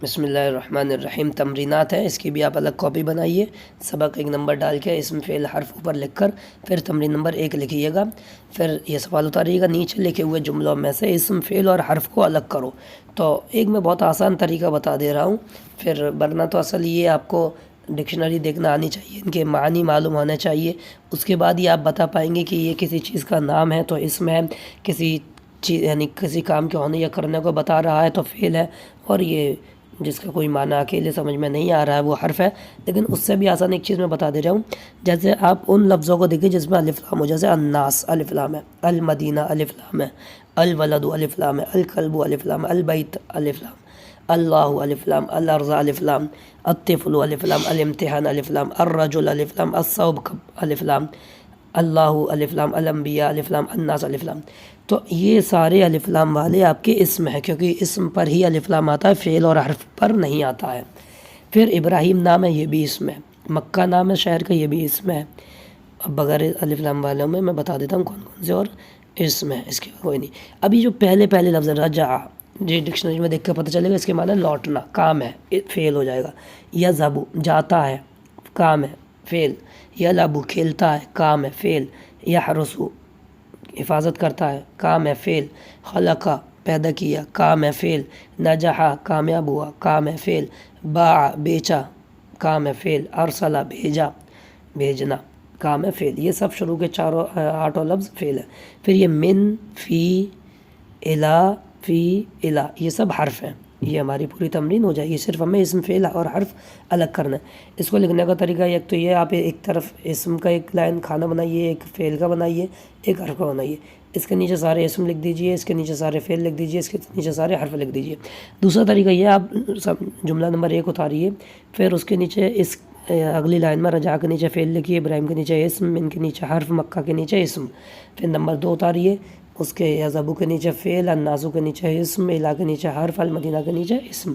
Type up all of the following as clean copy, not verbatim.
بسم اللہ الرحمن الرحیم۔ تمرینات ہیں، اس کی بھی آپ الگ کاپی بنائیے، سبق ایک نمبر ڈال کے اسم فعل حرف اوپر لکھ کر پھر تمرین نمبر 1 لکھیے گا، پھر یہ سوال اتاریے گا نیچے لکھے ہوئے جملوں میں سے اسم فعل اور حرف کو الگ کرو۔ تو ایک میں بہت آسان طریقہ بتا دے رہا ہوں، پھر ورنہ تو اصل یہ آپ کو ڈکشنری دیکھنا آنی چاہیے، ان کے معنی معلوم ہونا چاہیے، اس کے بعد یہ آپ بتا پائیں گے کہ یہ کسی چیز کا نام ہے تو اسم ہے، کسی چیز یعنی کسی کام کے ہونے یا کرنے کو بتا رہا ہے تو فعل ہے، اور یہ جس کا کوئی معنی اکیلے سمجھ میں نہیں آ رہا ہے وہ حرف ہے۔ لیکن اس سے بھی آسان ایک چیز میں بتا دے رہا ہوں، جیسے آپ ان لفظوں کو دیکھیں جس میں الف لام ہو، جیسے الناس الف لام ہے، المدینہ الف لام ہے، الولد الف لام ہے، الکلب الف لام ہے، البیت الف لام، اللہ الف لام، الارض الف لام، الطفل الف لام، الامتحان الف لام، الرجل الف لام، الثوب الف لام، اللہ الف لام، الانبیاء الف لام، الناس الف لام۔ تو یہ سارے الف لام والے آپ کے اسم ہیں، کیونکہ اسم پر ہی الف لام آتا ہے، فعل اور حرف پر نہیں آتا ہے۔ پھر ابراہیم نام ہے، یہ بھی اسم ہے۔ مکہ نام ہے شہر کا، یہ بھی اسم ہے۔ اب بغیر الف لام والوں میں بتا دیتا ہوں کون کون سے اور اسم ہے، اس کے کوئی نہیں۔ ابھی جو پہلے لفظ رجع، جی ڈکشنری میں دیکھ کے پتہ چلے گا، اس کے معنی لوٹنا، کام ہے، فعل ہو جائے گا۔ یذهب جاتا ہے، کام ہے، فعل۔ یلعب کھیلتا ہے، کام ہے، فعل۔ یحرس حفاظت کرتا ہے، کام ہے، فعل۔ خلق پیدا کیا، کام ہے، فعل۔ نجح کامیاب ہوا، کام ہے، فعل۔ باع بیچا، کام ہے، فعل۔ ارسل بھیجنا، کام ہے، فعل۔ یہ سب شروع کے 8 لفظ فعل ہے۔ پھر یہ من، فی، الا، فی، الا، یہ سب حرف ہیں۔ یہ ہماری پوری تمرین ہو جائے گی، صرف ہمیں اسم فعل اور حرف الگ کرنا ہے۔ اس کو لکھنے کا طریقہ ایک تو یہ، آپ ایک طرف اسم کا ایک لائن کھانا بنائیے، ایک فعل کا بنائیے، ایک حرف کا بنائیے، اس کے نیچے سارے اسم لکھ دیجئے، اس کے نیچے سارے فعل لکھ دیجئے، اس کے نیچے سارے حرف لکھ دیجئے۔ دوسرا طریقہ یہ، آپ جملہ نمبر 1 اتاریے، پھر اس کے نیچے اس اگلی لائن میں رجع کے نیچے فعل لکھیے، ابراہیم کے نیچے اسم، من کے نیچے حرف، مکہ کے نیچے اسم۔ پھر نمبر 2 اتاریے، اس کے یذهب کے نیچے فعل، الناس کے نیچے اسم، الا کے نیچے حرف، المدینہ کے نیچے اسم۔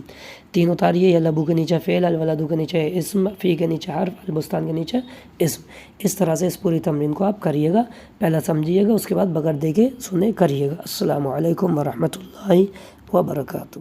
3 اتاریے، یلعب کے نیچے فعل، الولد کے نیچے اسم، فی کے نیچے حرف، البستان کے نیچے اسم۔ اس طرح سے اس پوری تمرین کو آپ کریے گا، پہلا سمجھیے گا، اس کے بعد بغیر دیکھے سنے کریے گا۔ السلام علیکم ورحمۃ اللہ وبرکاتہ۔